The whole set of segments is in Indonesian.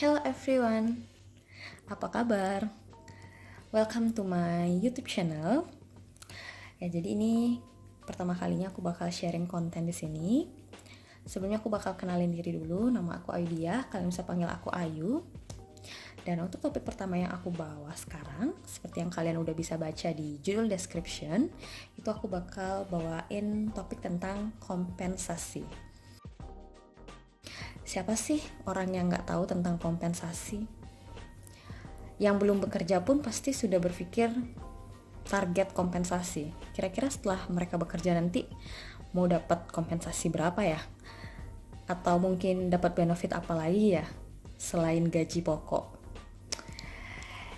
Hello everyone, apa kabar? Welcome to my YouTube channel. Ya, jadi ini pertama kalinya aku bakal sharing konten di sini. Sebelumnya aku bakal kenalin diri dulu. Nama aku Ayudhya, kalian bisa panggil aku Ayu. Dan untuk topik pertama yang aku bawa sekarang, seperti yang kalian udah bisa baca di judul description, itu aku bakal bawain topik tentang kompensasi. Siapa sih orang yang nggak tahu tentang kompensasi? Yang belum bekerja pun pasti sudah berpikir target kompensasi. Kira-kira setelah mereka bekerja nanti mau dapat kompensasi berapa ya? Atau mungkin dapat benefit apa lagi ya selain gaji pokok?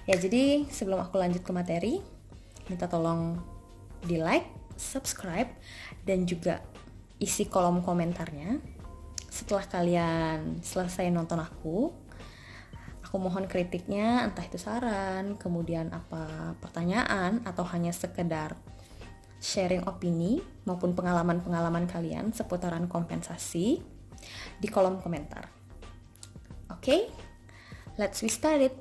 Ya, jadi sebelum aku lanjut ke materi, minta tolong di like, subscribe, dan juga isi kolom komentarnya. Setelah kalian selesai nonton aku mohon kritiknya, entah itu saran, kemudian apa pertanyaan, atau hanya sekedar sharing opini maupun pengalaman-pengalaman kalian seputaran kompensasi di kolom komentar. Oke, let's we start it.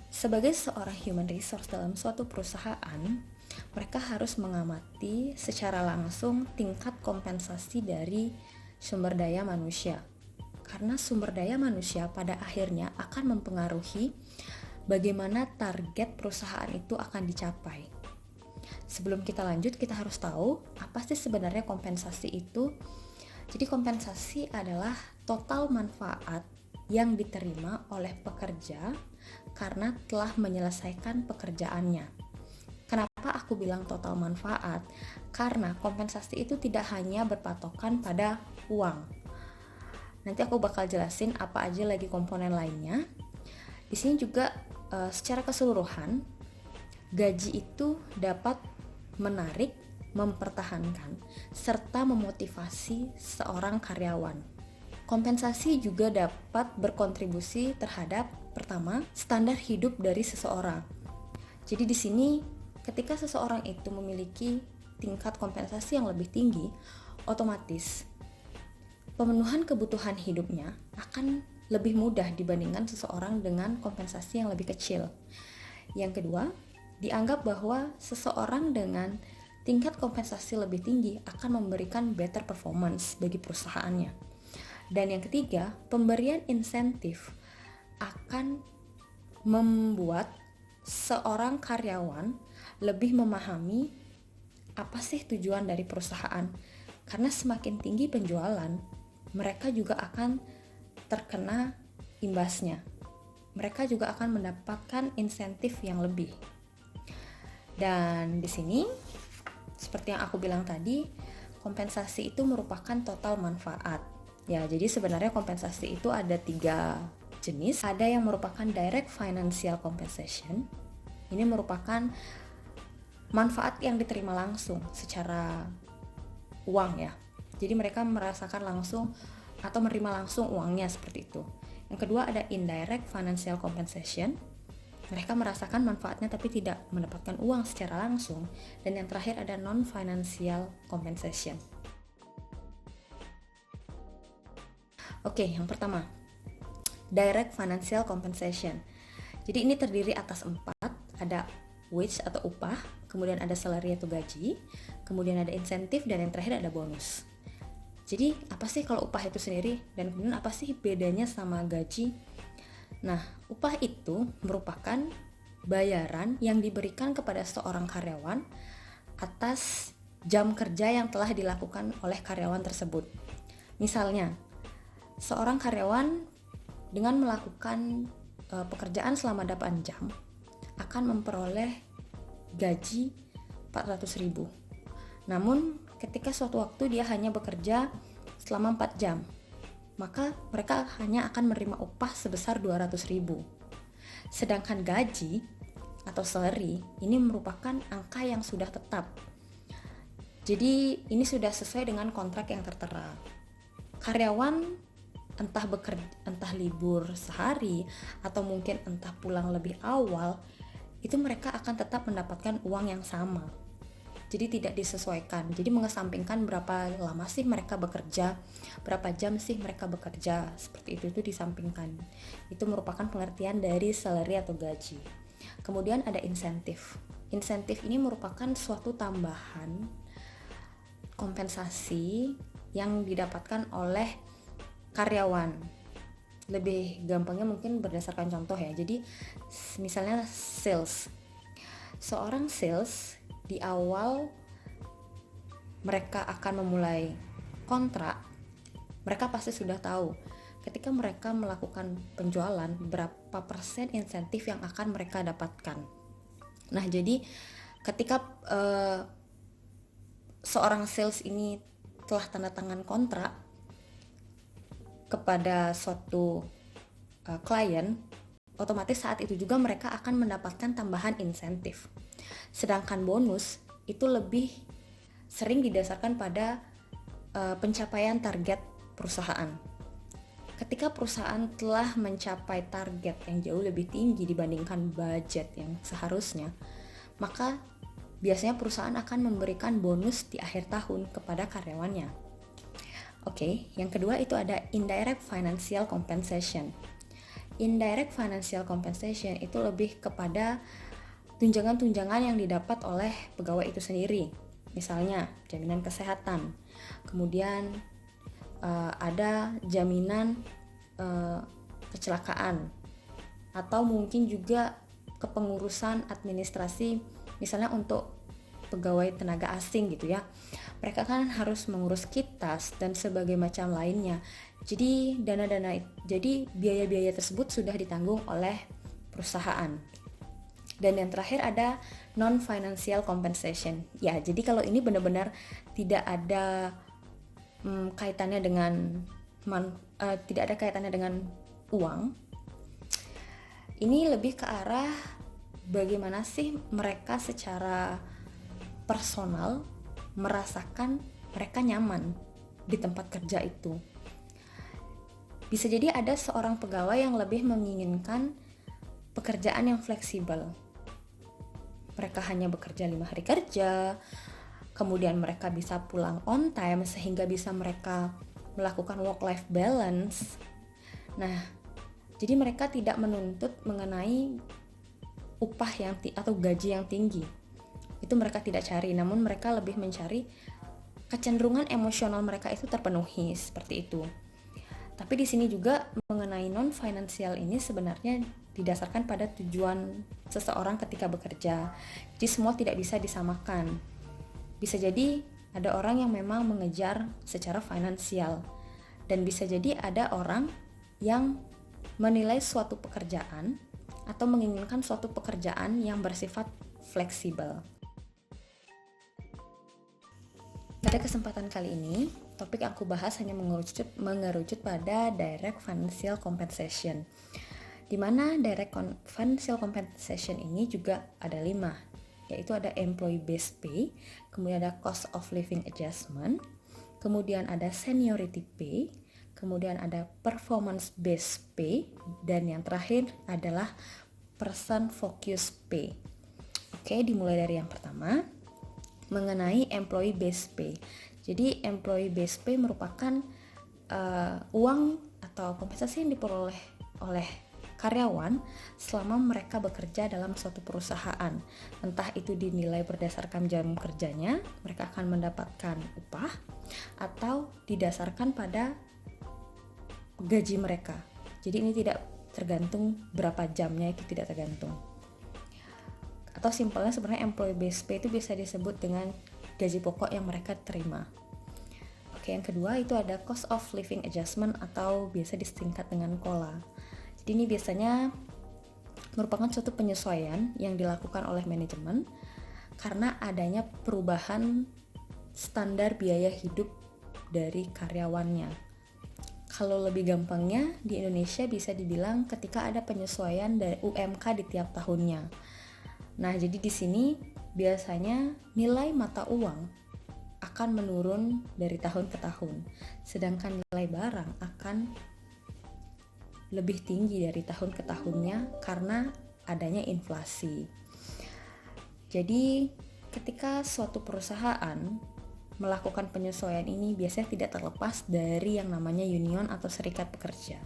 Sebagai seorang human resource dalam suatu perusahaan, mereka harus mengamati secara langsung tingkat kompensasi dari sumber daya manusia. Karena sumber daya manusia pada akhirnya akan mempengaruhi bagaimana target perusahaan itu akan dicapai. Sebelum kita lanjut, kita harus tahu apa sih sebenarnya kompensasi itu. Jadi kompensasi adalah total manfaat yang diterima oleh pekerja karena telah menyelesaikan pekerjaannya. Kenapa aku bilang total manfaat? Karena kompensasi itu tidak hanya berpatokan pada uang. Nanti aku bakal jelasin apa aja lagi komponen lainnya. Di sini juga secara keseluruhan gaji itu dapat menarik, mempertahankan, serta memotivasi seorang karyawan. Kompensasi juga dapat berkontribusi terhadap, pertama, standar hidup dari seseorang. Jadi di sini ketika seseorang itu memiliki tingkat kompensasi yang lebih tinggi, otomatis pemenuhan kebutuhan hidupnya akan lebih mudah dibandingkan seseorang dengan kompensasi yang lebih kecil. Yang kedua, dianggap bahwa seseorang dengan tingkat kompensasi lebih tinggi akan memberikan better performance bagi perusahaannya. Dan yang ketiga, pemberian insentif akan membuat seorang karyawan lebih memahami apa sih tujuan dari perusahaan. Karena semakin tinggi penjualan, mereka juga akan terkena imbasnya. Mereka juga akan mendapatkan insentif yang lebih. Dan di sini, seperti yang aku bilang tadi, kompensasi itu merupakan total manfaat. Ya, jadi sebenarnya kompensasi itu ada 3 jenis. Ada yang merupakan direct financial compensation. Ini merupakan manfaat yang diterima langsung secara uang ya. Jadi mereka merasakan langsung atau menerima langsung uangnya seperti itu. Yang kedua ada indirect financial compensation. Mereka merasakan manfaatnya tapi tidak mendapatkan uang secara langsung. Dan yang terakhir ada non-financial compensation. Oke, yang pertama, direct financial compensation. Jadi ini terdiri atas 4, ada wage atau upah, kemudian ada salary atau gaji, kemudian ada insentif, dan yang terakhir ada bonus. Jadi apa sih kalau upah itu sendiri, dan kemudian apa sih bedanya sama gaji? Nah, upah itu merupakan bayaran yang diberikan kepada seorang karyawan atas jam kerja yang telah dilakukan oleh karyawan tersebut. Misalnya, seorang karyawan dengan melakukan pekerjaan selama 8 jam akan memperoleh gaji 400.000. Namun ketika suatu waktu dia hanya bekerja selama 4 jam, maka mereka hanya akan menerima upah sebesar 200.000. Sedangkan gaji atau salary ini merupakan angka yang sudah tetap. Jadi ini sudah sesuai dengan kontrak yang tertera. Karyawan entah libur sehari atau mungkin entah pulang lebih awal, itu mereka akan tetap mendapatkan uang yang sama. Jadi tidak disesuaikan. Jadi mengesampingkan berapa lama sih mereka bekerja, berapa jam sih mereka bekerja, seperti itu disampingkan. Itu merupakan pengertian dari salary atau gaji. Kemudian ada insentif. Insentif ini merupakan suatu tambahan kompensasi yang didapatkan oleh karyawan. Lebih gampangnya mungkin berdasarkan contoh ya. Jadi misalnya sales. Seorang sales di awal mereka akan memulai kontrak, mereka pasti sudah tahu ketika mereka melakukan penjualan berapa persen insentif yang akan mereka dapatkan. Nah, jadi ketika seorang sales ini telah tanda tangan kontrak kepada suatu klien, otomatis saat itu juga mereka akan mendapatkan tambahan insentif. Sedangkan bonus itu lebih sering didasarkan pada pencapaian target perusahaan. Ketika perusahaan telah mencapai target yang jauh lebih tinggi dibandingkan budget yang seharusnya, maka biasanya perusahaan akan memberikan bonus di akhir tahun kepada karyawannya. Oke, yang kedua itu ada indirect financial compensation. Indirect financial compensation itu lebih kepada tunjangan-tunjangan yang didapat oleh pegawai itu sendiri. Misalnya jaminan kesehatan, kemudian ada jaminan kecelakaan, atau mungkin juga kepengurusan administrasi, misalnya untuk pegawai tenaga asing gitu ya. Mereka kan harus mengurus kitas dan sebagainya macam lainnya. Jadi jadi biaya-biaya tersebut sudah ditanggung oleh perusahaan. Dan yang terakhir ada non-financial compensation. Ya, jadi kalau ini benar-benar tidak ada kaitannya dengan uang. Ini lebih ke arah bagaimana sih mereka secara personal merasakan mereka nyaman di tempat kerja itu. Bisa jadi ada seorang pegawai yang lebih menginginkan pekerjaan yang fleksibel. Mereka hanya bekerja 5 hari kerja, kemudian mereka bisa pulang on time sehingga bisa mereka melakukan work-life balance. Nah, jadi mereka tidak menuntut mengenai upah atau gaji yang tinggi. Itu mereka tidak cari, namun mereka lebih mencari kecenderungan emosional mereka itu terpenuhi, seperti itu. Tapi di sini juga mengenai non-financial ini sebenarnya didasarkan pada tujuan seseorang ketika bekerja. Jadi semua tidak bisa disamakan. Bisa jadi ada orang yang memang mengejar secara finansial, dan bisa jadi ada orang yang menilai suatu pekerjaan atau menginginkan suatu pekerjaan yang bersifat fleksibel. Pada kesempatan kali ini, topik yang aku bahas hanya mengerucut pada direct financial compensation, di mana direct financial compensation ini juga ada 5, yaitu ada employee based pay, kemudian ada cost of living adjustment, kemudian ada seniority pay, kemudian ada performance based pay, dan yang terakhir adalah person focused pay. Oke, dimulai dari yang pertama, mengenai employee based pay. Jadi employee based pay merupakan uang atau kompensasi yang diperoleh oleh karyawan selama mereka bekerja dalam suatu perusahaan. Entah itu dinilai berdasarkan jam kerjanya, mereka akan mendapatkan upah, atau didasarkan pada gaji mereka. Jadi ini tidak tergantung berapa jamnya, itu tidak tergantung. Atau simpelnya sebenarnya employee based pay itu bisa disebut dengan gaji pokok yang mereka terima. Oke, yang kedua itu ada cost of living adjustment atau biasa disingkat dengan COLA. Jadi ini biasanya merupakan suatu penyesuaian yang dilakukan oleh manajemen karena adanya perubahan standar biaya hidup dari karyawannya. Kalau lebih gampangnya di Indonesia bisa dibilang ketika ada penyesuaian dari UMK di tiap tahunnya. Nah, jadi di sini biasanya nilai mata uang akan menurun dari tahun ke tahun, sedangkan nilai barang akan lebih tinggi dari tahun ke tahunnya karena adanya inflasi. Jadi Ketika suatu perusahaan melakukan penyesuaian ini biasanya tidak terlepas dari yang namanya union atau serikat pekerja.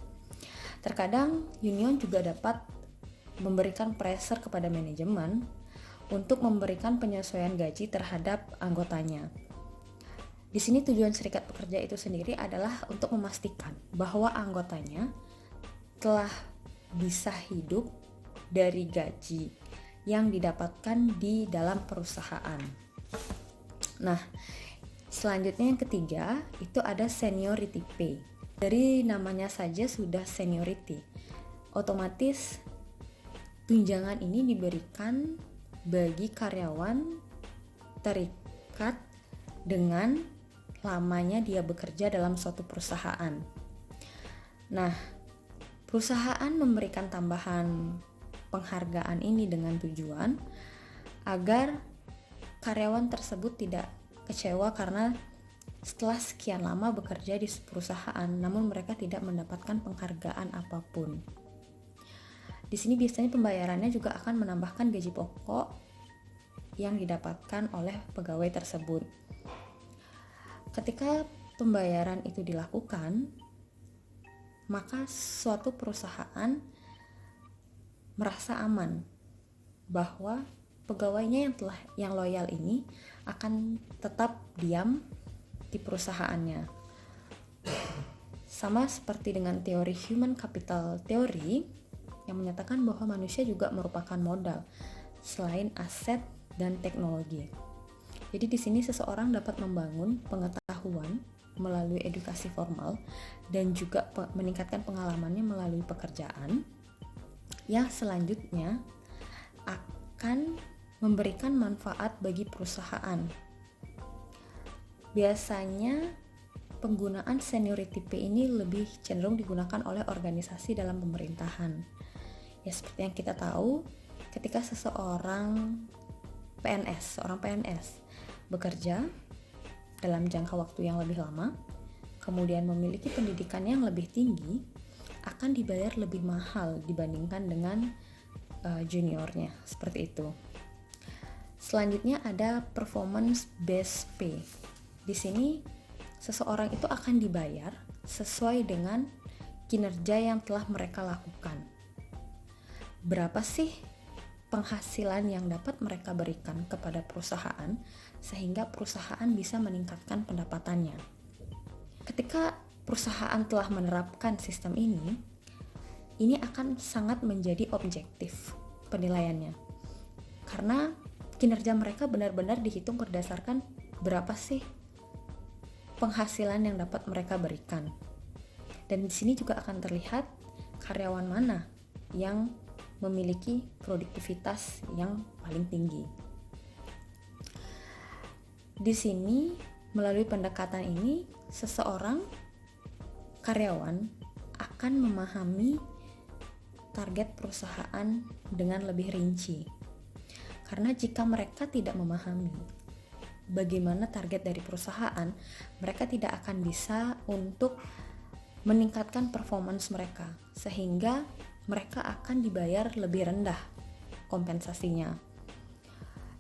Terkadang union juga dapat memberikan pressure kepada manajemen untuk memberikan penyesuaian gaji terhadap anggotanya. Di sini tujuan serikat pekerja itu sendiri adalah untuk memastikan bahwa anggotanya telah bisa hidup dari gaji yang didapatkan di dalam perusahaan. Nah, selanjutnya yang ketiga itu ada seniority pay. Dari namanya saja sudah seniority. Otomatis tunjangan ini diberikan bagi karyawan terikat dengan lamanya dia bekerja dalam suatu perusahaan. Nah, perusahaan memberikan tambahan penghargaan ini dengan tujuan agar karyawan tersebut tidak kecewa karena setelah sekian lama bekerja di perusahaan namun mereka tidak mendapatkan penghargaan apapun. Di sini biasanya pembayarannya juga akan menambahkan gaji pokok yang didapatkan oleh pegawai tersebut. Ketika pembayaran itu dilakukan, maka suatu perusahaan merasa aman bahwa pegawainya yang loyal ini akan tetap diam di perusahaannya. Sama seperti dengan teori human capital theory yang menyatakan bahwa manusia juga merupakan modal selain aset dan teknologi. Jadi di sini seseorang dapat membangun pengetahuan melalui edukasi formal dan juga meningkatkan pengalamannya melalui pekerjaan yang selanjutnya akan memberikan manfaat bagi perusahaan. Biasanya penggunaan seniority pay ini lebih cenderung digunakan oleh organisasi dalam pemerintahan. Ya seperti yang kita tahu, ketika seseorang seorang PNS bekerja dalam jangka waktu yang lebih lama, kemudian memiliki pendidikan yang lebih tinggi, akan dibayar lebih mahal dibandingkan dengan juniornya, seperti itu. Selanjutnya ada performance based pay. Di sini seseorang itu akan dibayar sesuai dengan kinerja yang telah mereka lakukan. Berapa sih penghasilan yang dapat mereka berikan kepada perusahaan sehingga perusahaan bisa meningkatkan pendapatannya. Ketika perusahaan telah menerapkan sistem ini akan sangat menjadi objektif penilaiannya. Karena kinerja mereka benar-benar dihitung berdasarkan berapa sih penghasilan yang dapat mereka berikan. Dan di sini juga akan terlihat karyawan mana yang memiliki produktivitas yang paling tinggi. Di sini melalui pendekatan ini seseorang karyawan akan memahami target perusahaan dengan lebih rinci. Karena jika mereka tidak memahami bagaimana target dari perusahaan, mereka tidak akan bisa untuk meningkatkan performance mereka, sehingga mereka akan dibayar lebih rendah kompensasinya.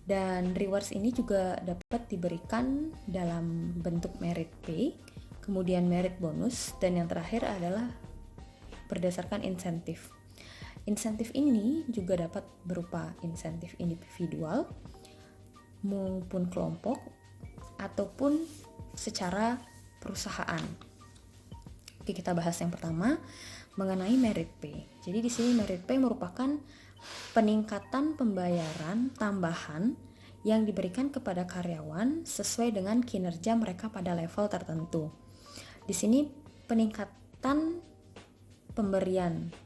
Dan rewards ini juga dapat diberikan dalam bentuk merit pay, kemudian merit bonus, dan yang terakhir adalah berdasarkan insentif. Insentif ini juga dapat berupa insentif individual maupun kelompok ataupun secara perusahaan. Oke, kita bahas yang pertama mengenai merit pay. Jadi di sini merit pay merupakan peningkatan pembayaran tambahan yang diberikan kepada karyawan sesuai dengan kinerja mereka pada level tertentu. Di sini peningkatan pemberian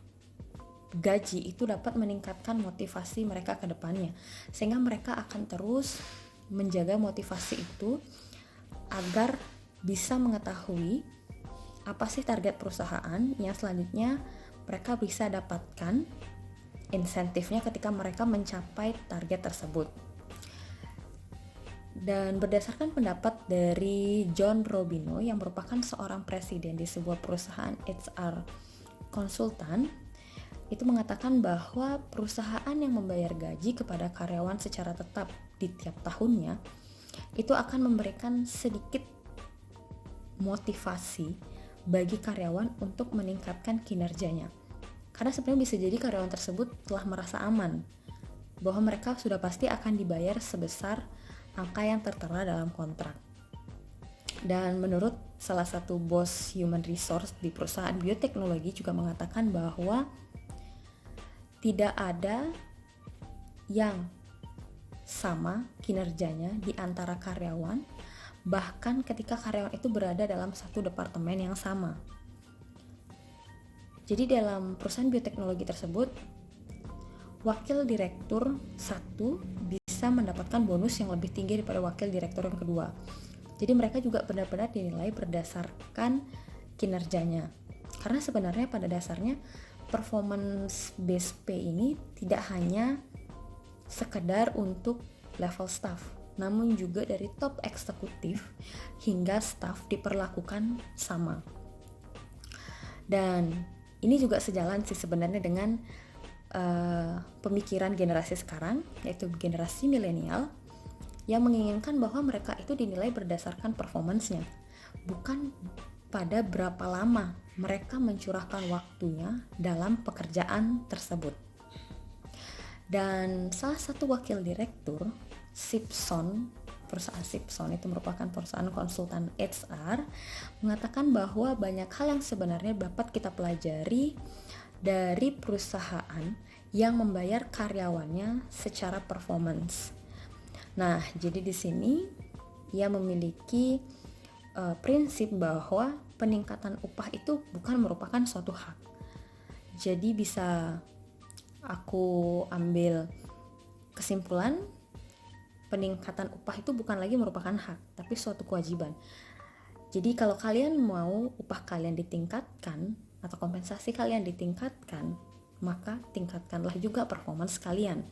gaji itu dapat meningkatkan motivasi mereka ke depannya, sehingga mereka akan terus menjaga motivasi itu agar bisa mengetahui apa sih target perusahaan yang selanjutnya mereka bisa dapatkan insentifnya ketika mereka mencapai target tersebut. Dan berdasarkan pendapat dari John Robino yang merupakan seorang presiden di sebuah perusahaan HR konsultan, itu mengatakan bahwa perusahaan yang membayar gaji kepada karyawan secara tetap di tiap tahunnya, itu akan memberikan sedikit motivasi bagi karyawan untuk meningkatkan kinerjanya. Karena sebenarnya bisa jadi karyawan tersebut telah merasa aman bahwa mereka sudah pasti akan dibayar sebesar angka yang tertera dalam kontrak. Dan menurut salah satu bos human resource di perusahaan bioteknologi juga mengatakan bahwa tidak ada yang sama kinerjanya di antara karyawan, bahkan ketika karyawan itu berada dalam satu departemen yang sama. Jadi dalam perusahaan bioteknologi tersebut, wakil direktur 1 bisa mendapatkan bonus yang lebih tinggi daripada wakil direktur yang kedua. Jadi mereka juga benar-benar dinilai berdasarkan kinerjanya. Karena sebenarnya pada dasarnya performance based pay ini tidak hanya sekedar untuk level staff, namun juga dari top eksekutif hingga staff diperlakukan sama. Dan ini juga sejalan sih sebenarnya dengan pemikiran generasi sekarang, yaitu generasi milenial, yang menginginkan bahwa mereka itu dinilai berdasarkan performance-nya, bukan pada berapa lama mereka mencurahkan waktunya dalam pekerjaan tersebut. Dan salah satu wakil direktur Simpson, perusahaan Simpson itu merupakan perusahaan konsultan HR, mengatakan bahwa banyak hal yang sebenarnya dapat kita pelajari dari perusahaan yang membayar karyawannya secara performance. Nah, jadi di sini ia memiliki prinsip bahwa peningkatan upah itu bukan merupakan suatu hak. Jadi bisa aku ambil kesimpulan, peningkatan upah itu bukan lagi merupakan hak, tapi suatu kewajiban. Jadi kalau kalian mau upah kalian ditingkatkan atau kompensasi kalian ditingkatkan, maka tingkatkanlah juga performance kalian.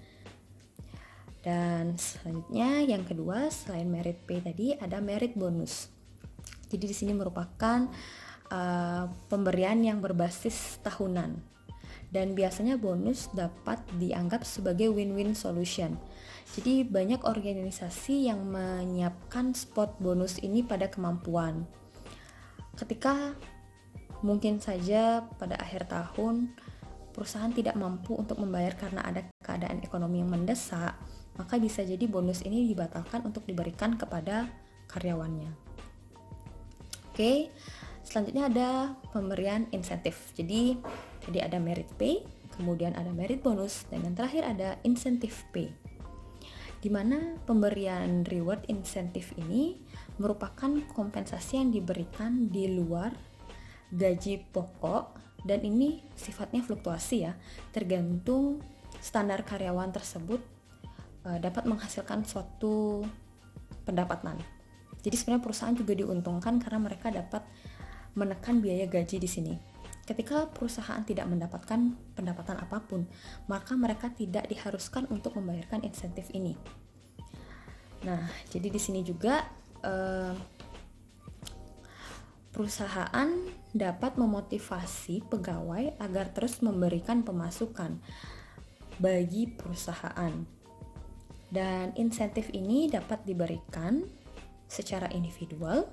Dan selanjutnya yang kedua, selain merit pay tadi ada merit bonus. Jadi di sini merupakan pemberian yang berbasis tahunan. Dan biasanya bonus dapat dianggap sebagai win-win solution. Jadi banyak organisasi yang menyiapkan spot bonus ini pada kemampuan. Ketika mungkin saja pada akhir tahun perusahaan tidak mampu untuk membayar karena ada keadaan ekonomi yang mendesak, maka bisa jadi bonus ini dibatalkan untuk diberikan kepada karyawannya. Oke, selanjutnya ada pemberian insentif. Jadi tadi ada merit pay, kemudian ada merit bonus, dan yang terakhir ada insentif pay. Di mana pemberian reward insentif ini merupakan kompensasi yang diberikan di luar gaji pokok, dan ini sifatnya fluktuasi ya, tergantung standar karyawan tersebut dapat menghasilkan suatu pendapatan. Jadi sebenarnya perusahaan juga diuntungkan karena mereka dapat menekan biaya gaji di sini. Ketika perusahaan tidak mendapatkan pendapatan apapun, maka mereka tidak diharuskan untuk membayarkan insentif ini. Nah, jadi di sini juga perusahaan dapat memotivasi pegawai agar terus memberikan pemasukan bagi perusahaan. Dan insentif ini dapat diberikan secara individual,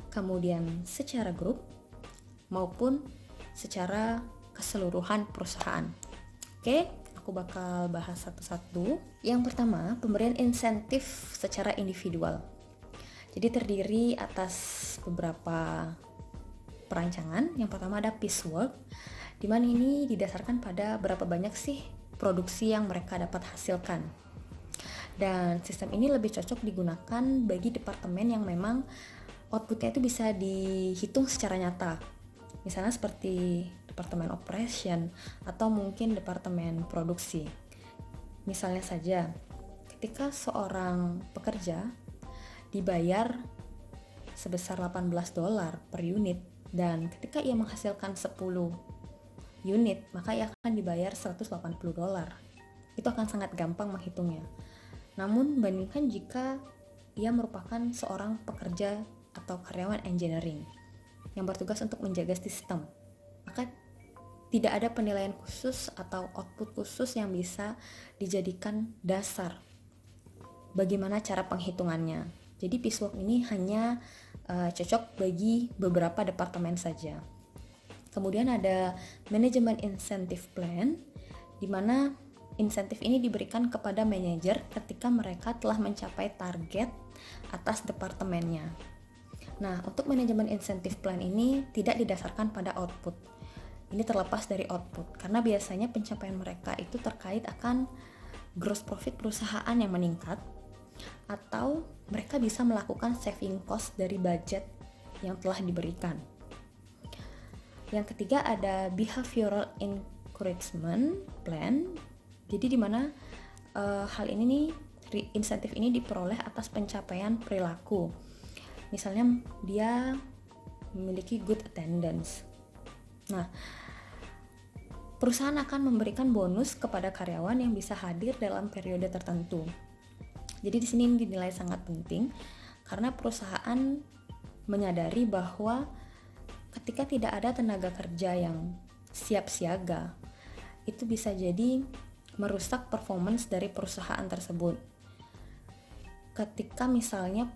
kemudian secara grup, maupun secara keseluruhan perusahaan. Oke, aku bakal bahas satu-satu. Yang pertama, pemberian insentif secara individual. Jadi terdiri atas beberapa perancangan. Yang pertama ada piecework, di mana ini didasarkan pada berapa banyak sih produksi yang mereka dapat hasilkan. Dan sistem ini lebih cocok digunakan bagi departemen yang memang outputnya itu bisa dihitung secara nyata. Misalnya seperti departemen operation atau mungkin departemen produksi. Misalnya saja, ketika seorang pekerja dibayar sebesar $18 per unit, dan ketika ia menghasilkan 10 unit, maka ia akan dibayar $180. Itu akan sangat gampang menghitungnya. Namun bandingkan jika ia merupakan seorang pekerja atau karyawan engineering yang bertugas untuk menjaga sistem, maka tidak ada penilaian khusus atau output khusus yang bisa dijadikan dasar bagaimana cara penghitungannya. Jadi piecework ini hanya cocok bagi beberapa departemen saja. Kemudian ada manajemen incentive plan, di mana insentif ini diberikan kepada manajer ketika mereka telah mencapai target atas departemennya. Nah, untuk manajemen insentif plan ini tidak didasarkan pada output. Ini terlepas dari output, karena biasanya pencapaian mereka itu terkait akan gross profit perusahaan yang meningkat, atau mereka bisa melakukan saving cost dari budget yang telah diberikan. Yang ketiga ada behavioral encouragement plan. Jadi di mana hal ini nih, insentif ini diperoleh atas pencapaian perilaku. Misalnya dia memiliki good attendance. Nah, perusahaan akan memberikan bonus kepada karyawan yang bisa hadir dalam periode tertentu. Jadi di sini dinilai sangat penting karena perusahaan menyadari bahwa ketika tidak ada tenaga kerja yang siap siaga, itu bisa jadi merusak performance dari perusahaan tersebut. Ketika misalnya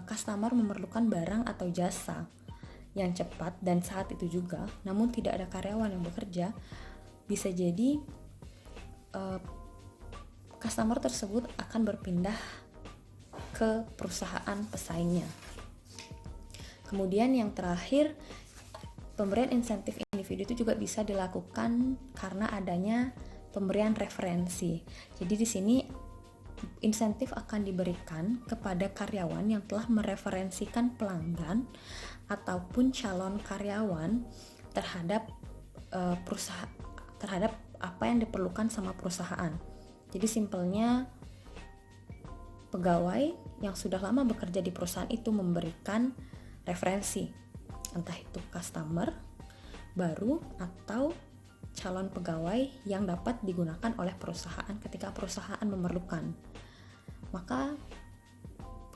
customer memerlukan barang atau jasa yang cepat dan saat itu juga, namun tidak ada karyawan yang bekerja, bisa jadi customer tersebut akan berpindah ke perusahaan pesaingnya. Kemudian yang terakhir, pemberian insentif individu itu juga bisa dilakukan karena adanya pemberian referensi. Jadi di sini insentif akan diberikan kepada karyawan yang telah mereferensikan pelanggan ataupun calon karyawan terhadap perusahaan, terhadap apa yang diperlukan sama perusahaan. Jadi simpelnya, pegawai yang sudah lama bekerja di perusahaan itu memberikan referensi, entah itu customer baru atau calon pegawai yang dapat digunakan oleh perusahaan ketika perusahaan memerlukan. Maka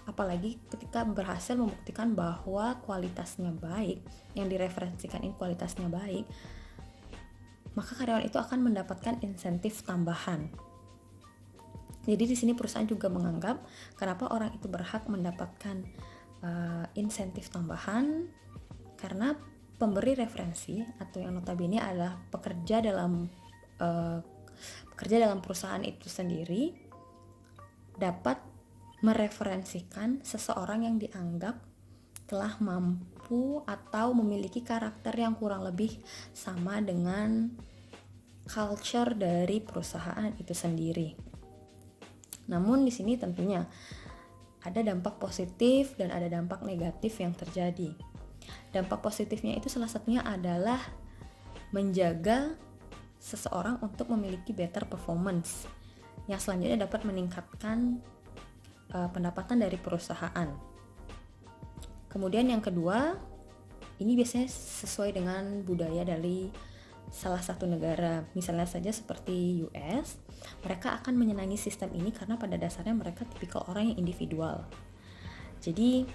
apalagi ketika berhasil membuktikan bahwa kualitasnya baik, yang direferensikan ini kualitasnya baik, maka karyawan itu akan mendapatkan insentif tambahan. Jadi di sini perusahaan juga menganggap kenapa orang itu berhak mendapatkan insentif tambahan, karena pemberi referensi atau yang notabene adalah pekerja dalam perusahaan itu sendiri dapat mereferensikan seseorang yang dianggap telah mampu atau memiliki karakter yang kurang lebih sama dengan culture dari perusahaan itu sendiri. Namun di sini tentunya ada dampak positif dan ada dampak negatif yang terjadi. Dampak positifnya itu salah satunya adalah menjaga seseorang untuk memiliki better performance, yang selanjutnya dapat meningkatkan pendapatan dari perusahaan. Kemudian yang kedua, ini biasanya sesuai dengan budaya dari salah satu negara. Misalnya saja seperti US, mereka akan menyenangi sistem ini karena pada dasarnya mereka tipikal orang yang individual. Jadi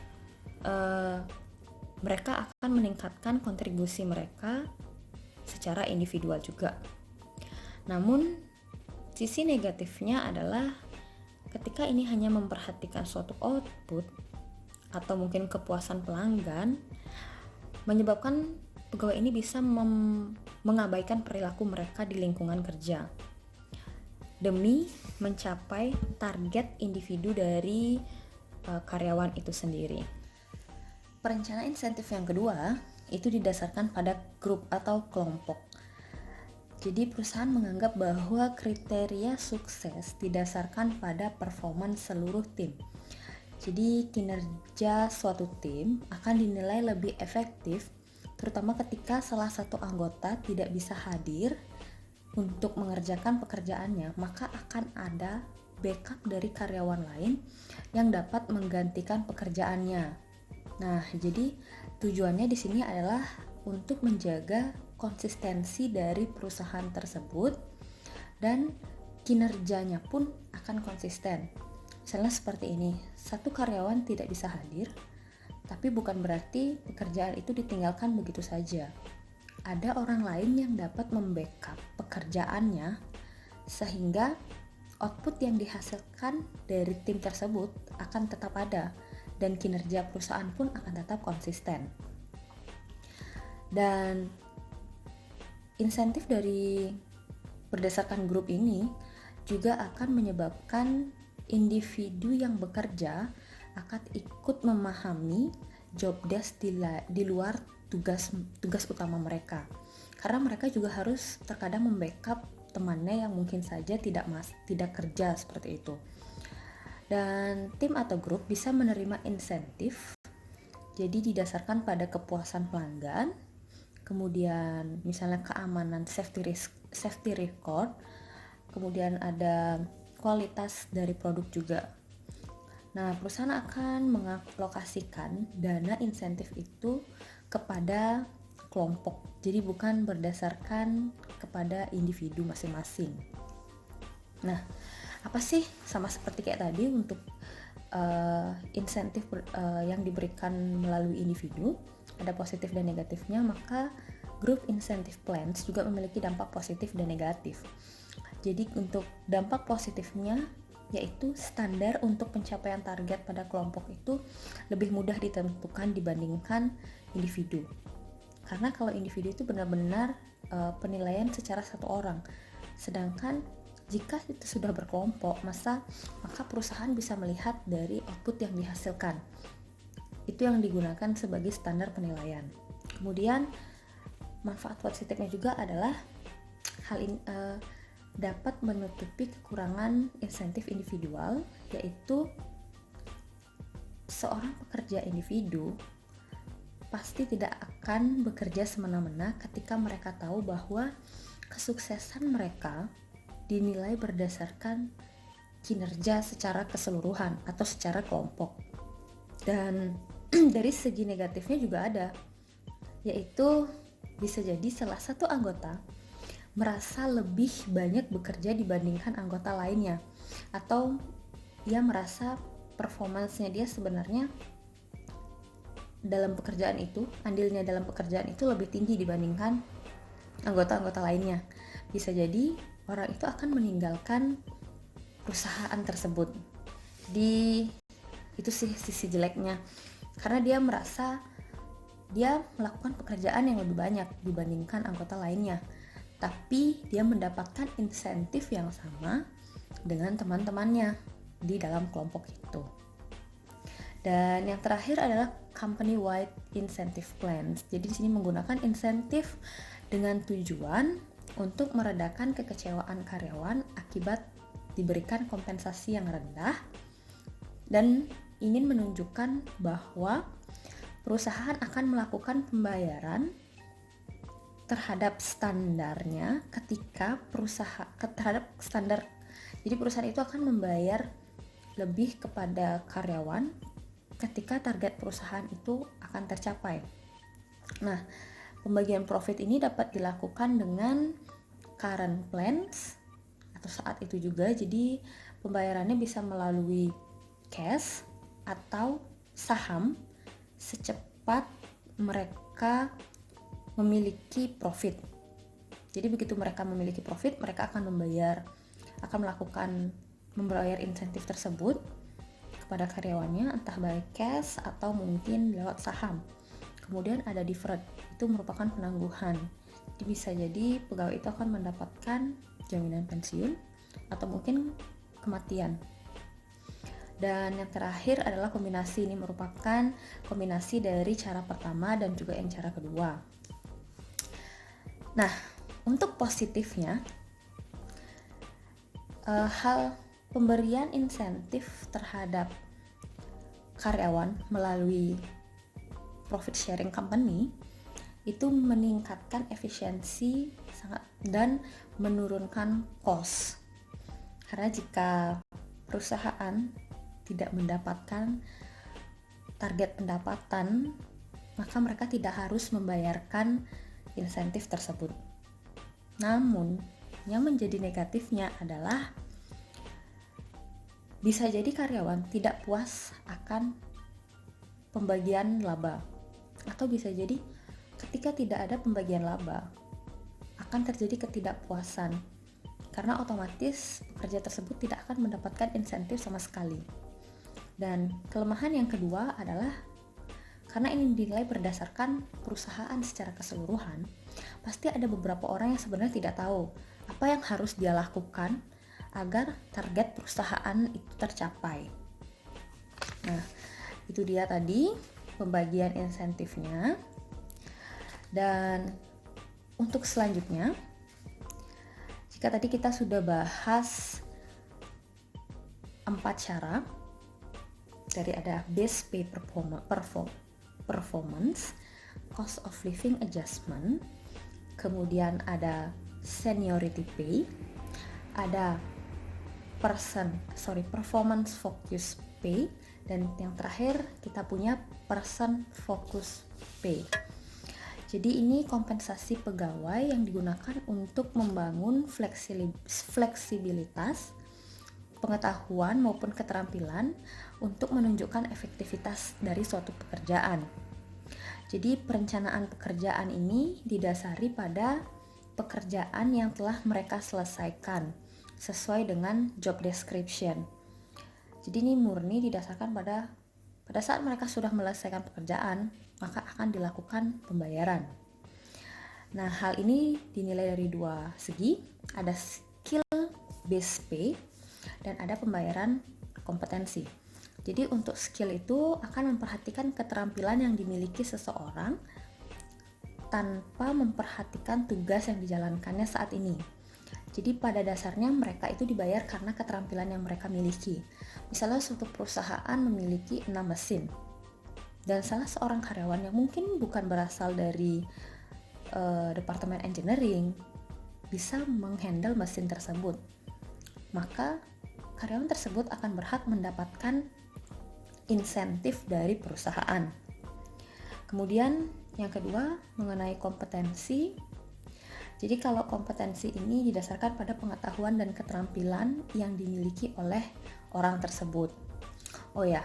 mereka akan meningkatkan kontribusi mereka secara individual juga. Namun sisi negatifnya adalah ketika ini hanya memperhatikan suatu output atau mungkin kepuasan pelanggan, menyebabkan pegawai ini bisa mengabaikan perilaku mereka di lingkungan kerja demi mencapai target individu dari karyawan itu sendiri. Perencanaan insentif yang kedua itu didasarkan pada grup atau kelompok. Jadi perusahaan menganggap bahwa kriteria sukses didasarkan pada performa seluruh tim. Jadi kinerja suatu tim akan dinilai lebih efektif, terutama ketika salah satu anggota tidak bisa hadir untuk mengerjakan pekerjaannya, maka akan ada backup dari karyawan lain yang dapat menggantikan pekerjaannya. Nah, jadi tujuannya di sini adalah untuk menjaga konsistensi dari perusahaan tersebut dan kinerjanya pun akan konsisten. Misalnya seperti ini, satu karyawan tidak bisa hadir, tapi bukan berarti pekerjaan itu ditinggalkan begitu saja. Ada orang lain yang dapat membackup pekerjaannya sehingga output yang dihasilkan dari tim tersebut akan tetap ada dan kinerja perusahaan pun akan tetap konsisten. Dan insentif dari berdasarkan grup ini juga akan menyebabkan individu yang bekerja akan ikut memahami job desk di luar tugas utama mereka, karena mereka juga harus terkadang membackup temannya yang mungkin saja tidak kerja seperti itu. Dan tim atau grup bisa menerima insentif jadi didasarkan pada kepuasan pelanggan, kemudian misalnya keamanan safety record, kemudian ada kualitas dari produk juga. Nah, perusahaan akan mengalokasikan dana insentif itu kepada kelompok, jadi bukan berdasarkan kepada individu masing-masing. Nah, apa sih, sama seperti kayak tadi untuk insentif yang diberikan melalui individu, ada positif dan negatifnya, maka group incentive plans juga memiliki dampak positif dan negatif. Jadi untuk dampak positifnya yaitu standar untuk pencapaian target pada kelompok itu lebih mudah ditentukan dibandingkan individu. Karena kalau individu itu benar-benar penilaian secara satu orang. Sedangkan jika itu sudah berkelompok, maka perusahaan bisa melihat dari output yang dihasilkan. Itu yang digunakan sebagai standar penilaian. Kemudian manfaat positifnya juga adalah hal ini dapat menutupi kekurangan insentif individual, yaitu seorang pekerja individu pasti tidak akan bekerja semena-mena ketika mereka tahu bahwa kesuksesan mereka dinilai berdasarkan kinerja secara keseluruhan atau secara kelompok. Dan dari segi negatifnya juga ada, yaitu bisa jadi salah satu anggota merasa lebih banyak bekerja dibandingkan anggota lainnya, atau ia merasa performance-nya dia sebenarnya dalam pekerjaan itu, andilnya dalam pekerjaan itu lebih tinggi dibandingkan anggota-anggota lainnya. Bisa jadi orang itu akan meninggalkan perusahaan tersebut. Itu sih sisi jeleknya, karena dia merasa dia melakukan pekerjaan yang lebih banyak dibandingkan anggota lainnya, tapi dia mendapatkan insentif yang sama dengan teman-temannya di dalam kelompok itu. Dan yang terakhir adalah company-wide incentive plans. Jadi di sini menggunakan insentif dengan tujuan untuk meredakan kekecewaan karyawan akibat diberikan kompensasi yang rendah dan ingin menunjukkan bahwa perusahaan akan melakukan pembayaran terhadap standarnya terhadap standar. Jadi perusahaan itu akan membayar lebih kepada karyawan ketika target perusahaan itu akan tercapai. Nah, pembagian profit ini dapat dilakukan dengan current plans atau saat itu juga. Jadi pembayarannya bisa melalui cash atau saham secepat mereka memiliki profit. Jadi begitu mereka memiliki profit, mereka akan membayar insentif tersebut kepada karyawannya, entah baik cash atau mungkin lewat saham. Kemudian ada deferred, itu merupakan penangguhan. Jadi bisa jadi pegawai itu akan mendapatkan jaminan pensiun atau mungkin kematian. Dan yang terakhir adalah kombinasi. Ini merupakan kombinasi dari cara pertama dan juga yang cara kedua. Nah, untuk positifnya, hal pemberian insentif terhadap karyawan melalui profit sharing company itu meningkatkan efisiensi dan menurunkan cost. Karena jika perusahaan tidak mendapatkan target pendapatan, maka mereka tidak harus membayarkan insentif tersebut. Namun, yang menjadi negatifnya adalah bisa jadi karyawan tidak puas akan pembagian laba, atau bisa jadi ketika tidak ada pembagian laba akan terjadi ketidakpuasan karena otomatis pekerja tersebut tidak akan mendapatkan insentif sama sekali. Dan kelemahan yang kedua adalah karena ini dinilai berdasarkan perusahaan secara keseluruhan, pasti ada beberapa orang yang sebenarnya tidak tahu apa yang harus dia lakukan agar target perusahaan itu tercapai. Nah, itu dia tadi pembagian insentifnya. Dan untuk selanjutnya, jika tadi kita sudah bahas 4 cara, dari ada base pay performance, cost of living adjustment, kemudian ada seniority pay, ada performance focus pay, dan yang terakhir kita punya person focus pay. Jadi ini kompensasi pegawai yang digunakan untuk membangun fleksibilitas, pengetahuan maupun keterampilan untuk menunjukkan efektivitas dari suatu pekerjaan. Jadi perencanaan pekerjaan ini didasari pada pekerjaan yang telah mereka selesaikan sesuai dengan job description. Jadi ini murni didasarkan pada saat mereka sudah menyelesaikan pekerjaan, maka akan dilakukan pembayaran. Nah, hal ini dinilai dari 2 segi, ada skill based pay dan ada pembayaran kompetensi. Jadi untuk skill itu akan memperhatikan keterampilan yang dimiliki seseorang tanpa memperhatikan tugas yang dijalankannya saat ini. Jadi pada dasarnya mereka itu dibayar karena keterampilan yang mereka miliki. Misalnya suatu perusahaan memiliki 6 mesin, dan salah seorang karyawan yang mungkin bukan berasal dari departemen engineering bisa menghandle mesin tersebut, maka karyawan tersebut akan berhak mendapatkan insentif dari perusahaan. Kemudian yang kedua mengenai kompetensi. Jadi kalau kompetensi ini didasarkan pada pengetahuan dan keterampilan yang dimiliki oleh orang tersebut. Oh ya,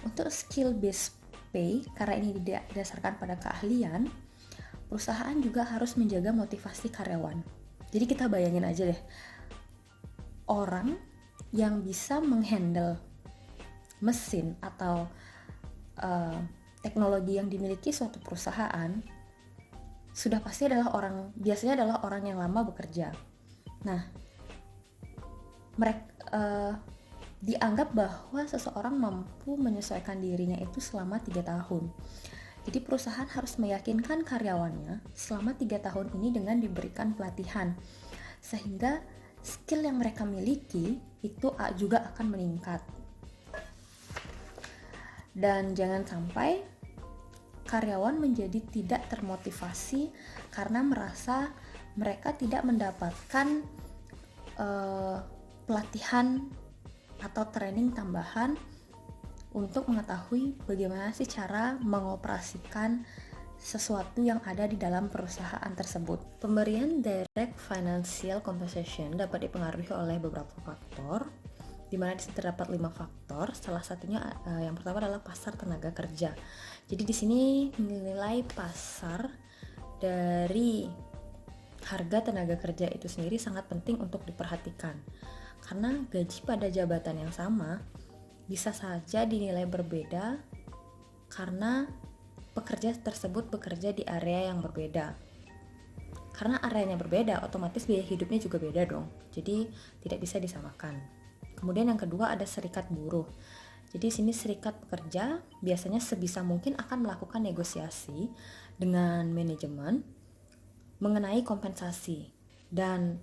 untuk skill based pay, karena ini didasarkan pada keahlian, perusahaan juga harus menjaga motivasi karyawan. Jadi kita bayangin aja deh, orang yang bisa menghandle mesin atau teknologi yang dimiliki suatu perusahaan sudah pasti biasanya adalah orang yang lama bekerja. Nah, mereka dianggap bahwa seseorang mampu menyesuaikan dirinya itu selama 3 tahun. Jadi perusahaan harus meyakinkan karyawannya selama 3 tahun ini dengan diberikan pelatihan, sehingga skill yang mereka miliki itu juga akan meningkat. Dan jangan sampai karyawan menjadi tidak termotivasi karena merasa mereka tidak mendapatkan pelatihan atau training tambahan untuk mengetahui bagaimana sih cara mengoperasikan sesuatu yang ada di dalam perusahaan tersebut. Pemberian direct financial compensation dapat dipengaruhi oleh beberapa faktor, di mana di sini terdapat 5 faktor. Salah satunya yang pertama adalah pasar tenaga kerja. Jadi di sini nilai pasar dari harga tenaga kerja itu sendiri sangat penting untuk diperhatikan. Karena gaji pada jabatan yang sama bisa saja dinilai berbeda karena pekerja tersebut bekerja di area yang berbeda. Karena areanya berbeda, otomatis biaya hidupnya juga beda dong. Jadi tidak bisa disamakan. Kemudian yang kedua ada serikat buruh. Jadi sini serikat pekerja biasanya sebisa mungkin akan melakukan negosiasi dengan manajemen mengenai kompensasi, dan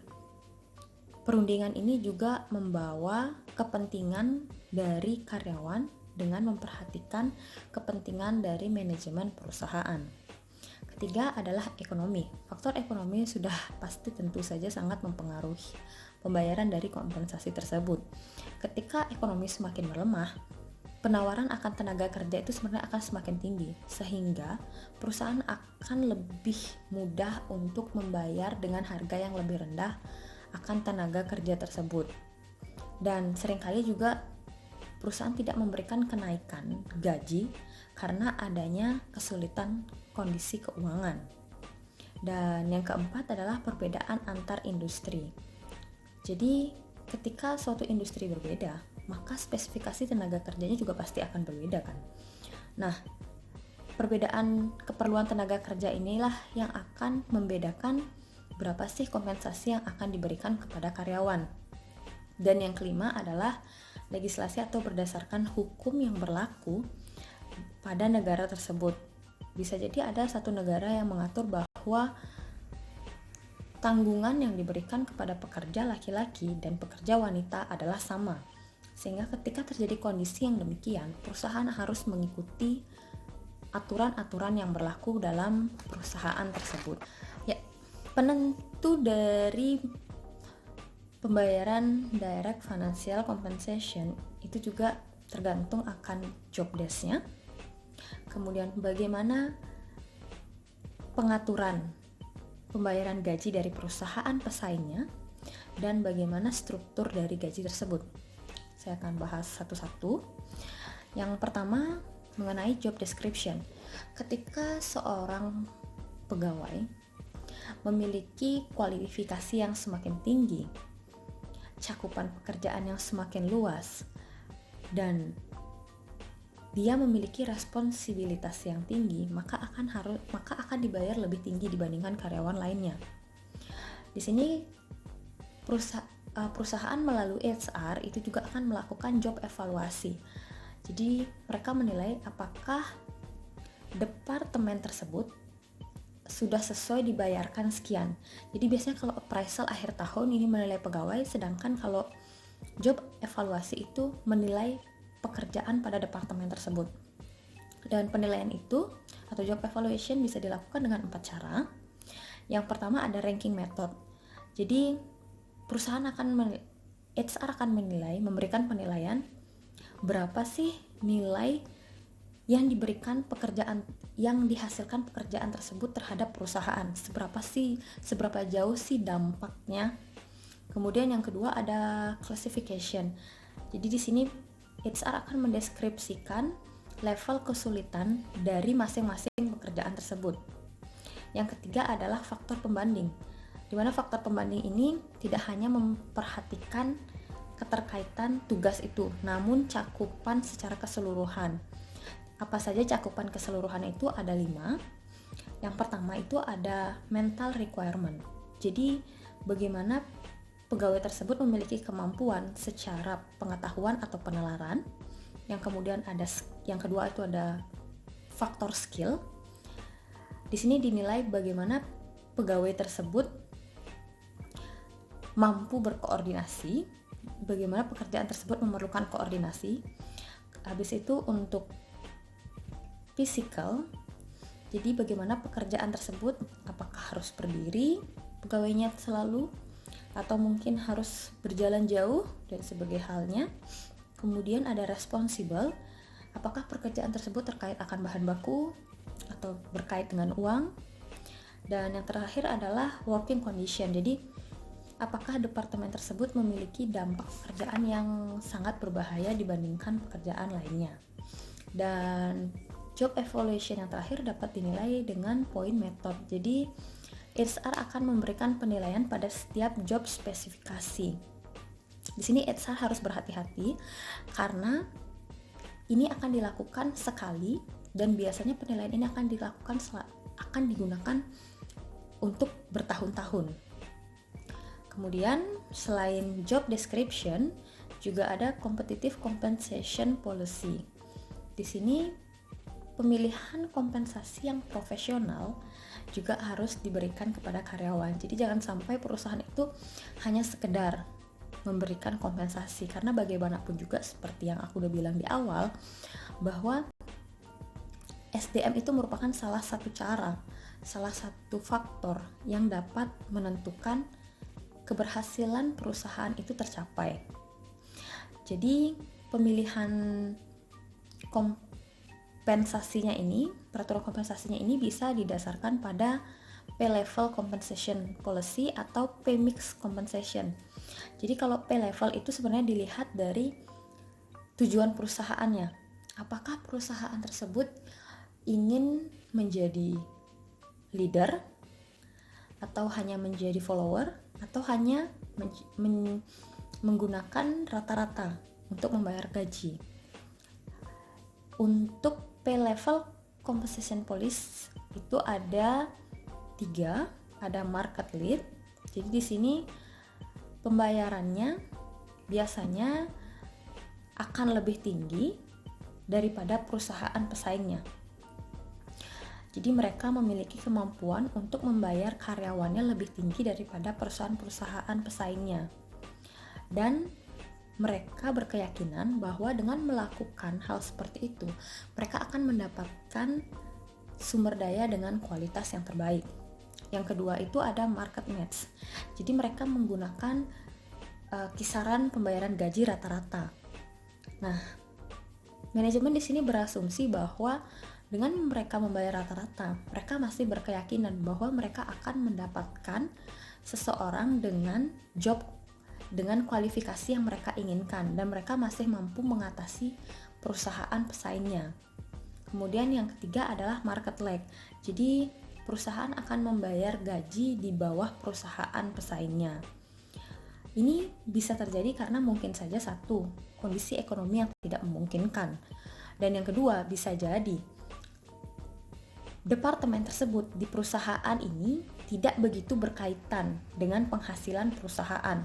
perundingan ini juga membawa kepentingan dari karyawan dengan memperhatikan kepentingan dari manajemen perusahaan. Ketiga adalah ekonomi. Faktor ekonomi sudah pasti tentu saja sangat mempengaruhi pembayaran dari kompensasi tersebut. Ketika ekonomi semakin melemah, penawaran akan tenaga kerja itu sebenarnya akan semakin tinggi, sehingga perusahaan akan lebih mudah untuk membayar dengan harga yang lebih rendah akan tenaga kerja tersebut. Dan seringkali juga perusahaan tidak memberikan kenaikan gaji karena adanya kesulitan kondisi keuangan. Dan yang keempat adalah perbedaan antar industri. Jadi ketika suatu industri berbeda, maka spesifikasi tenaga kerjanya juga pasti akan berbeda kan. Nah, perbedaan keperluan tenaga kerja inilah yang akan membedakan berapa sih kompensasi yang akan diberikan kepada karyawan. Dan yang kelima adalah legislasi atau berdasarkan hukum yang berlaku pada negara tersebut. Bisa jadi ada satu negara yang mengatur bahwa tanggungan yang diberikan kepada pekerja laki-laki dan pekerja wanita adalah sama. Sehingga ketika terjadi kondisi yang demikian, perusahaan harus mengikuti aturan-aturan yang berlaku dalam perusahaan tersebut. Ya, penentu dari pembayaran direct financial compensation itu juga tergantung akan job desk-nya. Kemudian bagaimana pengaturan pembayaran gaji dari perusahaan pesaingnya, dan bagaimana struktur dari gaji tersebut. Saya akan bahas satu-satu. Yang pertama, mengenai job description. Ketika seorang pegawai memiliki kualifikasi yang semakin tinggi, cakupan pekerjaan yang semakin luas, dan dia memiliki responsibilitas yang tinggi, maka akan dibayar lebih tinggi dibandingkan karyawan lainnya. Di sini perusahaan melalui HR itu juga akan melakukan job evaluasi. Jadi mereka menilai apakah departemen tersebut sudah sesuai dibayarkan sekian. Jadi biasanya kalau appraisal akhir tahun ini menilai pegawai, sedangkan kalau job evaluasi itu menilai pekerjaan pada departemen tersebut. Dan penilaian itu atau job evaluation bisa dilakukan dengan 4 cara. Yang pertama ada ranking method. Jadi HR akan menilai, memberikan penilaian berapa sih nilai yang diberikan pekerjaan, yang dihasilkan pekerjaan tersebut terhadap perusahaan. Seberapa jauh sih dampaknya. Kemudian yang kedua ada classification. Jadi di sini HR akan mendeskripsikan level kesulitan dari masing-masing pekerjaan tersebut. Yang ketiga adalah faktor pembanding, di mana faktor pembanding ini tidak hanya memperhatikan keterkaitan tugas itu, namun cakupan secara keseluruhan. Apa saja cakupan keseluruhan itu? Ada 5. Yang pertama itu ada mental requirement. Jadi bagaimana pegawai tersebut memiliki kemampuan secara pengetahuan atau penalaran. Yang kedua itu ada faktor skill. Di sini dinilai bagaimana pegawai tersebut mampu berkoordinasi, bagaimana pekerjaan tersebut memerlukan koordinasi. Habis itu untuk physical, jadi bagaimana pekerjaan tersebut, apakah harus berdiri pegawainya selalu, atau mungkin harus berjalan jauh dan sebagai halnya. Kemudian ada responsible, apakah pekerjaan tersebut terkait akan bahan baku atau berkait dengan uang. Dan yang terakhir adalah working condition, jadi apakah departemen tersebut memiliki dampak pekerjaan yang sangat berbahaya dibandingkan pekerjaan lainnya. Dan job evaluation yang terakhir dapat dinilai dengan point method. Jadi HR akan memberikan penilaian pada setiap job spesifikasi. Di sini HR harus berhati-hati karena ini akan dilakukan sekali dan biasanya penilaian ini akan digunakan untuk bertahun-tahun. Kemudian selain job description juga ada competitive compensation policy. Di sini pemilihan kompensasi yang profesional juga harus diberikan kepada karyawan. Jadi jangan sampai perusahaan itu hanya sekedar memberikan kompensasi, karena bagaimanapun juga seperti yang aku udah bilang di awal, bahwa SDM itu merupakan salah satu faktor yang dapat menentukan keberhasilan perusahaan itu tercapai. Jadi pemilihan kompensasinya ini, peraturan kompensasinya ini bisa didasarkan pada pay level compensation policy atau pay mix compensation. Jadi kalau pay level itu sebenarnya dilihat dari tujuan perusahaannya. Apakah perusahaan tersebut ingin menjadi leader, atau hanya menjadi follower, atau hanya menggunakan rata-rata untuk membayar gaji. Untuk pay level compensation policy itu ada 3, ada market lead. Jadi di sini pembayarannya biasanya akan lebih tinggi daripada perusahaan pesaingnya. Jadi mereka memiliki kemampuan untuk membayar karyawannya lebih tinggi daripada perusahaan-perusahaan pesaingnya. Dan mereka berkeyakinan bahwa dengan melakukan hal seperti itu, mereka akan mendapatkan sumber daya dengan kualitas yang terbaik. Yang kedua itu ada market match. Jadi mereka menggunakan kisaran pembayaran gaji rata-rata. Nah, manajemen di sini berasumsi bahwa dengan mereka membayar rata-rata, mereka masih berkeyakinan bahwa mereka akan mendapatkan seseorang dengan job dengan kualifikasi yang mereka inginkan, dan mereka masih mampu mengatasi perusahaan pesaingnya. Kemudian yang ketiga adalah market lag. Jadi perusahaan akan membayar gaji di bawah perusahaan pesaingnya. Ini bisa terjadi karena mungkin saja satu, kondisi ekonomi yang tidak memungkinkan. Dan yang kedua, bisa jadi departemen tersebut di perusahaan ini tidak begitu berkaitan dengan penghasilan perusahaan,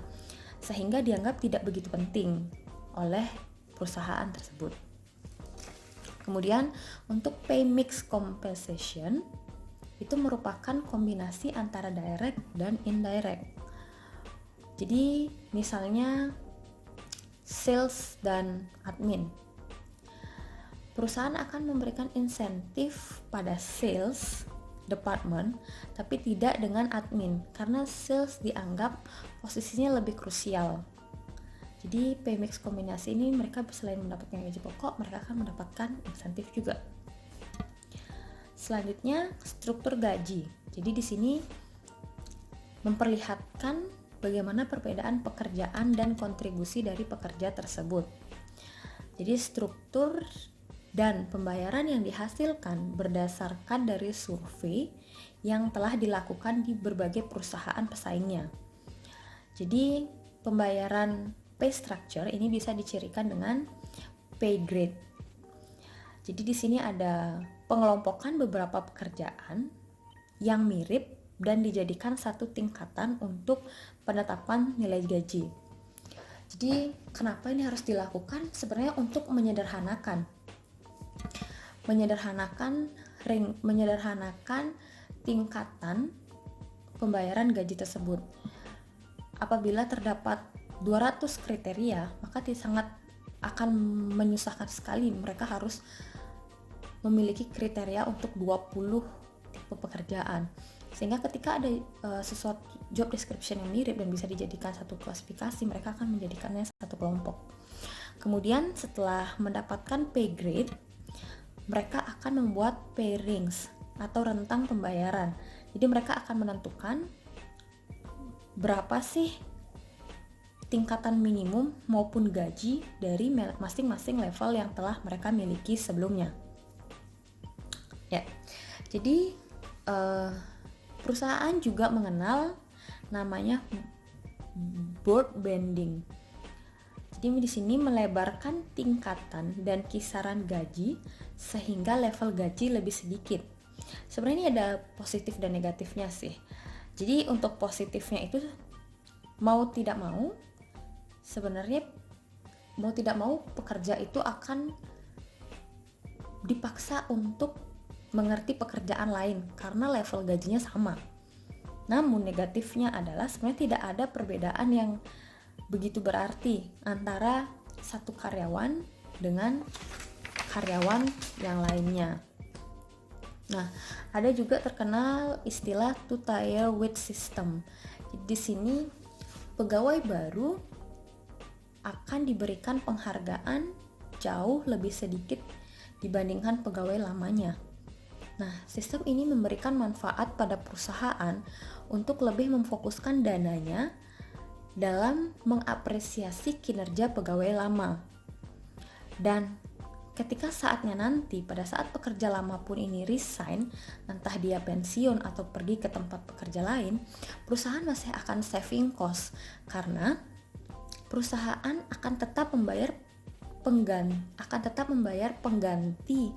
sehingga dianggap tidak begitu penting oleh perusahaan tersebut. Kemudian untuk pay mix compensation itu merupakan kombinasi antara direct dan indirect. Jadi misalnya sales dan admin. Perusahaan akan memberikan insentif pada sales department, tapi tidak dengan admin, karena sales dianggap posisinya lebih krusial. Jadi pay mix kombinasi ini mereka selain mendapatkan gaji pokok, mereka akan mendapatkan insentif juga. Selanjutnya struktur gaji. Jadi di sini memperlihatkan bagaimana perbedaan pekerjaan dan kontribusi dari pekerja tersebut. Jadi struktur dan pembayaran yang dihasilkan berdasarkan dari survei yang telah dilakukan di berbagai perusahaan pesaingnya. Jadi pembayaran pay structure ini bisa dicirikan dengan pay grade. Jadi di sini ada pengelompokan beberapa pekerjaan yang mirip dan dijadikan satu tingkatan untuk penetapan nilai gaji. Jadi kenapa ini harus dilakukan? Sebenarnya untuk menyederhanakan tingkatan pembayaran gaji tersebut. Apabila terdapat 200 kriteria, maka sangat akan menyusahkan sekali. Mereka harus memiliki kriteria untuk 20 tipe pekerjaan. Sehingga ketika ada sesuatu job description yang mirip dan bisa dijadikan satu klasifikasi, mereka akan menjadikannya satu kelompok. Kemudian setelah mendapatkan pay grade, mereka akan membuat pay range atau rentang pembayaran. Jadi mereka akan menentukan berapa sih tingkatan minimum maupun gaji dari masing-masing level yang telah mereka miliki sebelumnya. Ya, jadi perusahaan juga mengenal namanya board banding. Jadi di sini melebarkan tingkatan dan kisaran gaji sehingga level gaji lebih sedikit. Sebenarnya ini ada positif dan negatifnya sih. Jadi untuk positifnya itu mau tidak mau pekerja itu akan dipaksa untuk mengerti pekerjaan lain karena level gajinya sama. Namun negatifnya adalah sebenarnya tidak ada perbedaan yang begitu berarti antara satu karyawan dengan karyawan yang lainnya. Nah, ada juga terkenal istilah two-tier wage system. Di sini pegawai baru akan diberikan penghargaan jauh lebih sedikit dibandingkan pegawai lamanya. Nah, sistem ini memberikan manfaat pada perusahaan untuk lebih memfokuskan dananya dalam mengapresiasi kinerja pegawai lama. Dan ketika saatnya nanti, pada saat pekerja lama pun ini resign, entah dia pensiun atau pergi ke tempat pekerja lain, perusahaan masih akan saving cost karena perusahaan akan tetap membayar pengganti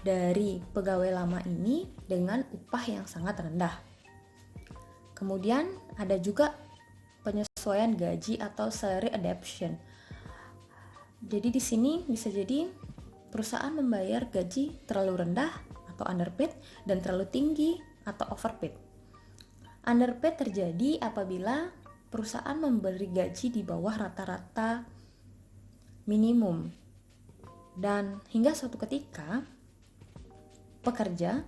dari pegawai lama ini dengan upah yang sangat rendah. Kemudian ada juga penyesuaian gaji atau salary adaptation. Jadi di sini bisa jadi perusahaan membayar gaji terlalu rendah atau underpaid dan terlalu tinggi atau overpaid. Underpaid terjadi apabila perusahaan memberi gaji di bawah rata-rata minimum. Dan hingga suatu ketika pekerja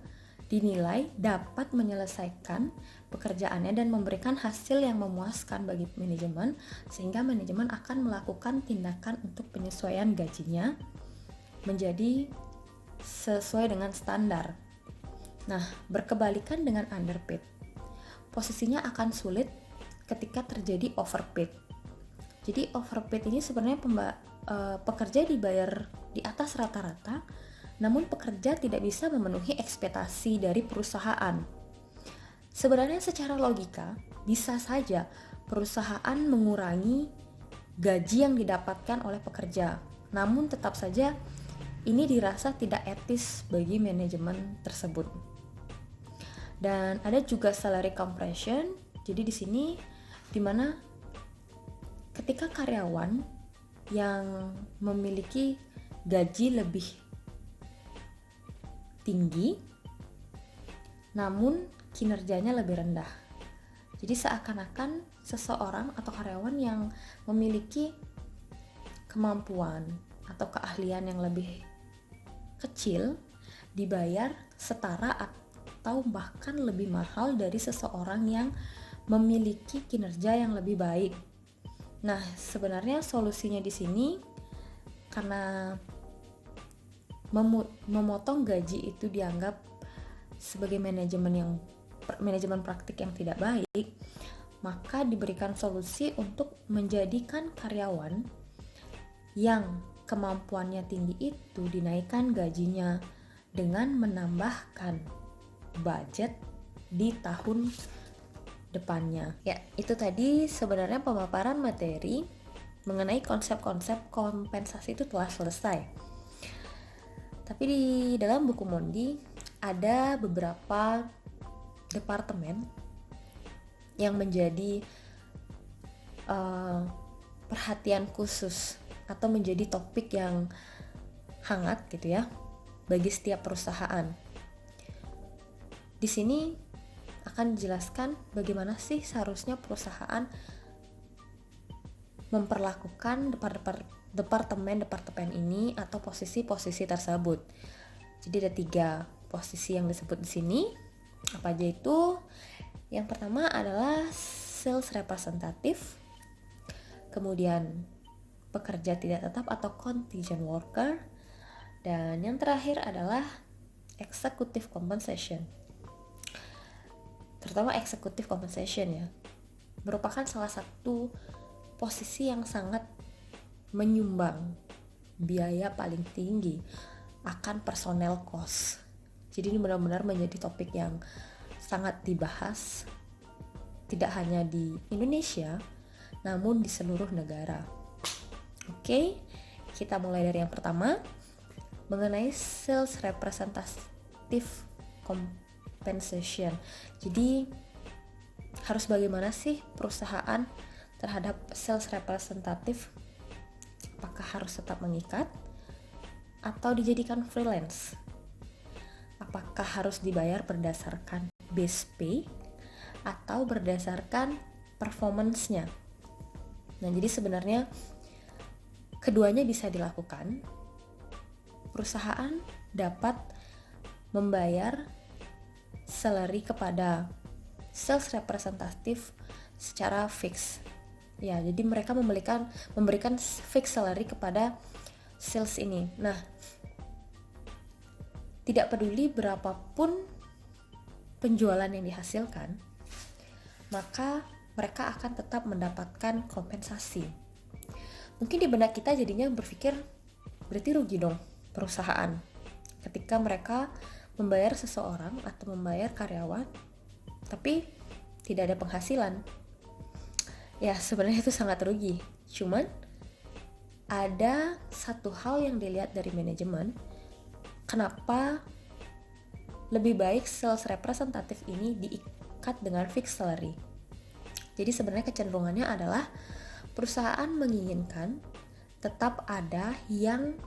dinilai dapat menyelesaikan pekerjaannya dan memberikan hasil yang memuaskan bagi manajemen, sehingga manajemen akan melakukan tindakan untuk penyesuaian gajinya menjadi sesuai dengan standar. Nah, berkebalikan dengan underpaid, posisinya akan sulit ketika terjadi overpaid. Jadi overpaid ini sebenarnya pekerja dibayar di atas rata-rata, namun pekerja tidak bisa memenuhi ekspektasi dari perusahaan. Sebenarnya secara logika, bisa saja perusahaan mengurangi gaji yang didapatkan oleh pekerja. Namun tetap saja ini dirasa tidak etis bagi manajemen tersebut. Dan ada juga salary compression. Jadi di sini dimana ketika karyawan yang memiliki gaji lebih tinggi namun kinerjanya lebih rendah. Jadi seakan-akan seseorang atau karyawan yang memiliki kemampuan atau keahlian yang lebih kecil dibayar setara atau bahkan lebih mahal dari seseorang yang memiliki kinerja yang lebih baik. Nah, sebenarnya solusinya di sini karena memotong gaji itu dianggap sebagai manajemen praktik yang tidak baik, maka diberikan solusi untuk menjadikan karyawan yang kemampuannya tinggi itu dinaikkan gajinya dengan menambahkan budget di tahun depannya. Ya, itu tadi sebenarnya pemaparan materi mengenai konsep-konsep kompensasi itu telah selesai. Tapi di dalam buku Mondi ada beberapa departemen yang menjadi perhatian khusus atau menjadi topik yang hangat gitu ya bagi setiap perusahaan. Di sini akan dijelaskan bagaimana sih seharusnya perusahaan memperlakukan departemen ini atau posisi-posisi tersebut. Jadi ada 3 posisi yang disebut di sini. Apa aja itu? Yang pertama adalah sales representative, kemudian pekerja tidak tetap atau contingent worker, dan yang terakhir adalah executive compensation. Terutama executive compensation ya, merupakan salah satu posisi yang sangat menyumbang biaya paling tinggi akan personnel cost. Jadi ini benar-benar menjadi topik yang sangat dibahas tidak hanya di Indonesia namun di seluruh negara. Oke, kita mulai dari yang pertama mengenai sales representative compensation. Jadi harus bagaimana sih perusahaan terhadap sales representative? Apakah harus tetap mengikat atau dijadikan freelance? Apakah harus dibayar berdasarkan base pay atau berdasarkan performance-nya? Nah, jadi sebenarnya keduanya bisa dilakukan. Perusahaan dapat membayar salary kepada sales representative secara fix. Ya, jadi mereka memberikan fix salary kepada sales ini. Nah, tidak peduli berapapun penjualan yang dihasilkan, maka mereka akan tetap mendapatkan kompensasi. Mungkin di benak kita jadinya berpikir, berarti rugi dong. perusahaan ketika mereka membayar seseorang atau membayar karyawan tapi tidak ada penghasilan. Ya sebenarnya itu sangat rugi. Cuman ada satu hal yang dilihat dari manajemen, kenapa lebih baik sales representatif ini diikat dengan fixed salary. Jadi sebenarnya kecenderungannya adalah perusahaan menginginkan tetap ada yang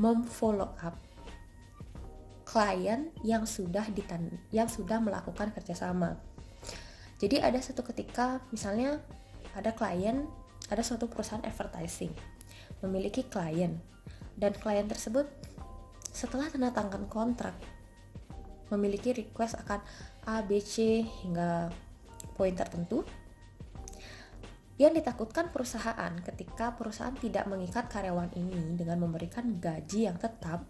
memfollow up klien yang sudah melakukan kerjasama. Jadi ada satu ketika misalnya ada suatu perusahaan advertising memiliki klien, dan klien tersebut setelah tanda tangan kontrak memiliki request akan A, B, C hingga poin tertentu. Yang ditakutkan perusahaan ketika perusahaan tidak mengikat karyawan ini dengan memberikan gaji yang tetap,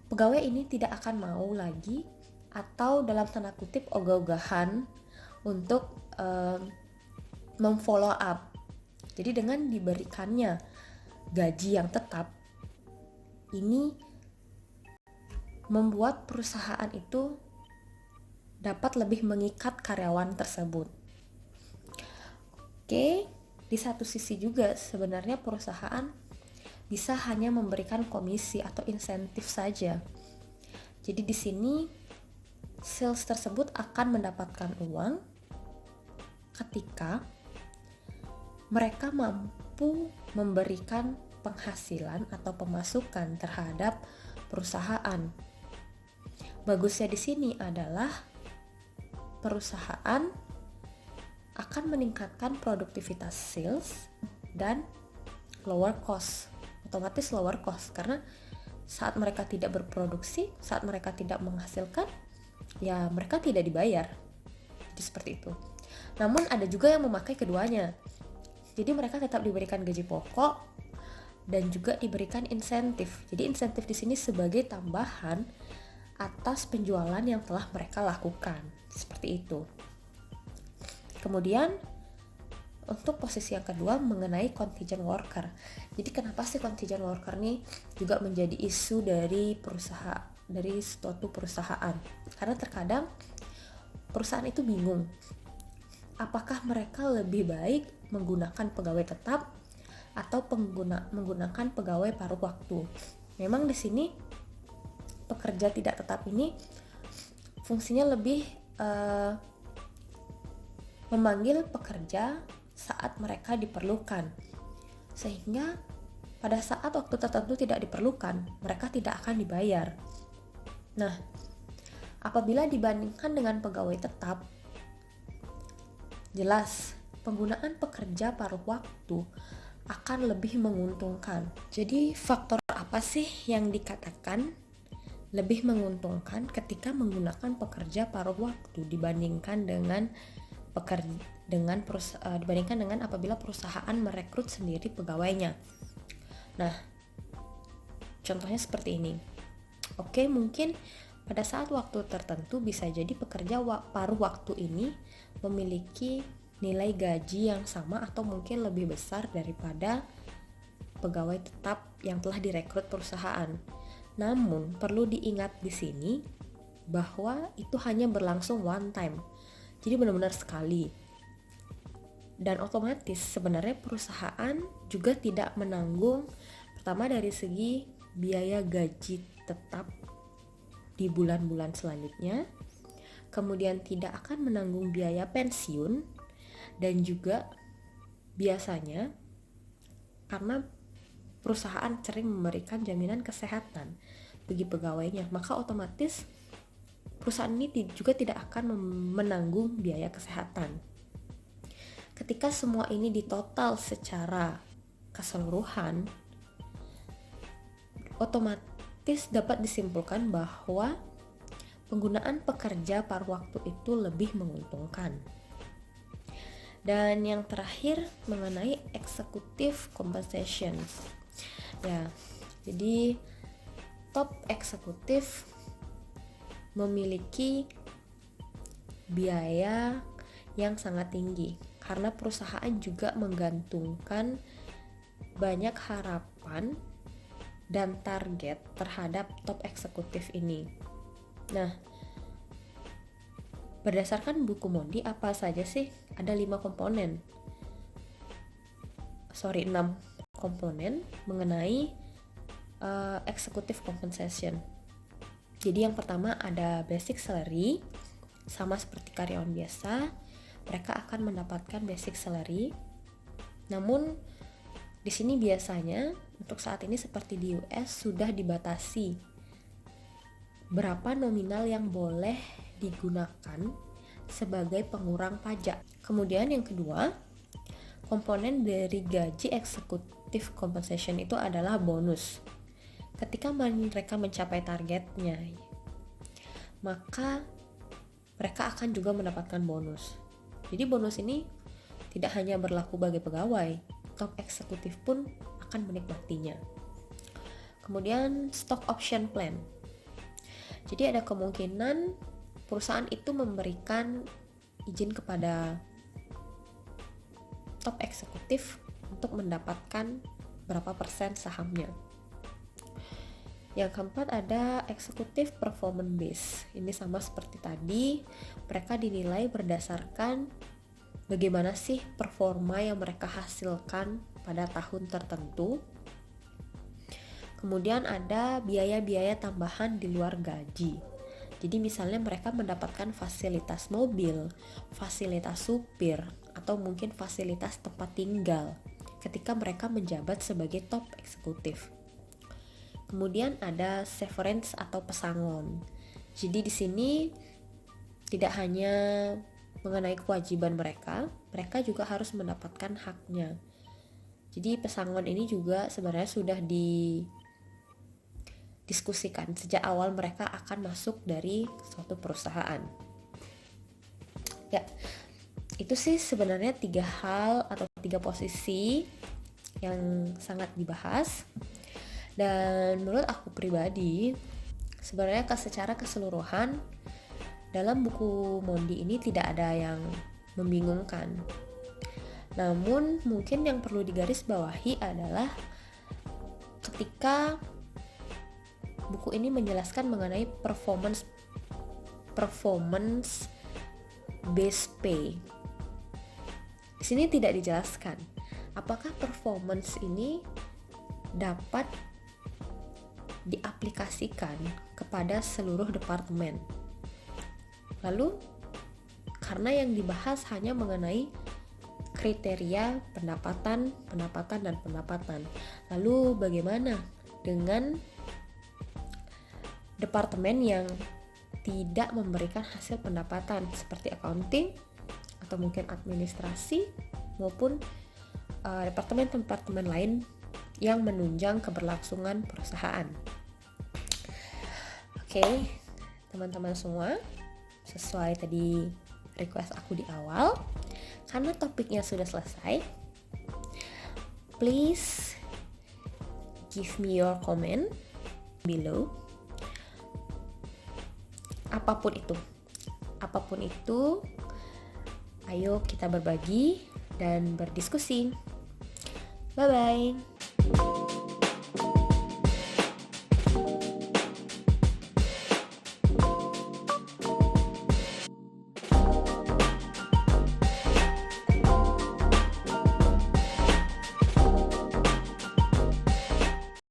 pegawai ini tidak akan mau lagi atau dalam tanda kutip ogah-ogahan untuk memfollow up. Jadi dengan diberikannya gaji yang tetap, ini membuat perusahaan itu dapat lebih mengikat karyawan tersebut. Oke, di satu sisi juga sebenarnya perusahaan bisa hanya memberikan komisi atau insentif saja. Jadi di sini sales tersebut akan mendapatkan uang ketika mereka mampu memberikan penghasilan atau pemasukan terhadap perusahaan. Bagusnya di sini adalah perusahaan akan meningkatkan produktivitas sales dan lower cost. Otomatis lower cost karena saat mereka tidak berproduksi, saat mereka tidak menghasilkan, ya mereka tidak dibayar. Jadi seperti itu. Namun ada juga yang memakai keduanya. Jadi mereka tetap diberikan gaji pokok dan juga diberikan insentif. Jadi insentif di sini sebagai tambahan atas penjualan yang telah mereka lakukan. Seperti itu. Kemudian untuk posisi yang kedua mengenai contingent worker. Jadi kenapa sih contingent worker nih juga menjadi isu dari suatu perusahaan? Karena terkadang perusahaan itu bingung. Apakah mereka lebih baik menggunakan pegawai tetap atau menggunakan pegawai paruh waktu? Memang di sini pekerja tidak tetap ini fungsinya lebih memanggil pekerja saat mereka diperlukan, sehingga pada saat waktu tertentu tidak diperlukan, mereka tidak akan dibayar. Nah, apabila dibandingkan dengan pegawai tetap, jelas penggunaan pekerja paruh waktu akan lebih menguntungkan. Jadi faktor apa sih yang dikatakan lebih menguntungkan ketika menggunakan pekerja paruh waktu dibandingkan dengan apabila perusahaan merekrut sendiri pegawainya? Nah, contohnya seperti ini. Oke, mungkin pada saat waktu tertentu bisa jadi pekerja paruh waktu ini memiliki nilai gaji yang sama atau mungkin lebih besar daripada pegawai tetap yang telah direkrut perusahaan. Namun perlu diingat di sini bahwa itu hanya berlangsung one time. Jadi benar-benar sekali. Dan otomatis sebenarnya perusahaan juga tidak menanggung pertama dari segi biaya gaji tetap di bulan-bulan selanjutnya, kemudian tidak akan menanggung biaya pensiun, dan juga biasanya karena perusahaan sering memberikan jaminan kesehatan bagi pegawainya, maka otomatis perusahaan ini juga tidak akan menanggung biaya kesehatan. Ketika semua ini ditotal secara keseluruhan, otomatis dapat disimpulkan bahwa penggunaan pekerja paruh waktu itu lebih menguntungkan. Dan yang terakhir mengenai executive compensation. Ya, jadi top eksekutif memiliki biaya yang sangat tinggi karena perusahaan juga menggantungkan banyak harapan dan target terhadap top eksekutif ini. Nah, berdasarkan buku Mondi, apa saja sih? Ada 6 komponen mengenai executive compensation. Jadi yang pertama ada basic salary, sama seperti karyawan biasa, mereka akan mendapatkan basic salary. Namun di sini biasanya untuk saat ini seperti di US sudah dibatasi berapa nominal yang boleh digunakan sebagai pengurang pajak. Kemudian yang kedua, komponen dari gaji executive compensation itu adalah bonus. Ketika mereka mencapai targetnya, maka mereka akan juga mendapatkan bonus. Jadi bonus ini tidak hanya berlaku bagi pegawai, top eksekutif pun akan menikmatinya. Kemudian stock option plan. Jadi ada kemungkinan perusahaan itu memberikan izin kepada top eksekutif untuk mendapatkan berapa persen sahamnya. Yang keempat ada executive performance base. Ini sama seperti tadi, mereka dinilai berdasarkan bagaimana sih performa yang mereka hasilkan pada tahun tertentu. Kemudian ada biaya-biaya tambahan di luar gaji. Jadi misalnya mereka mendapatkan fasilitas mobil, fasilitas supir, atau mungkin fasilitas tempat tinggal ketika mereka menjabat sebagai top eksekutif. Kemudian ada severance atau pesangon. Jadi di sini tidak hanya mengenai kewajiban mereka juga harus mendapatkan haknya. Jadi pesangon ini juga sebenarnya sudah didiskusikan sejak awal mereka akan masuk dari suatu perusahaan. Ya, itu sih sebenarnya 3 hal atau 3 posisi yang sangat dibahas. Dan menurut aku pribadi, sebenarnya secara keseluruhan dalam buku Mondi ini tidak ada yang membingungkan. Namun mungkin yang perlu digarisbawahi adalah ketika buku ini menjelaskan mengenai performance based pay. Di sini tidak dijelaskan apakah performance ini dapat diaplikasikan kepada seluruh departemen. Lalu, karena yang dibahas hanya mengenai kriteria pendapatan. Lalu bagaimana dengan departemen yang tidak memberikan hasil pendapatan seperti accounting atau mungkin administrasi maupun departemen-departemen lain yang menunjang keberlangsungan perusahaan. Oke, teman-teman semua, sesuai tadi request aku di awal, karena topiknya sudah selesai, please give me your comment below. Apapun itu, ayo kita berbagi dan berdiskusi. Bye-bye.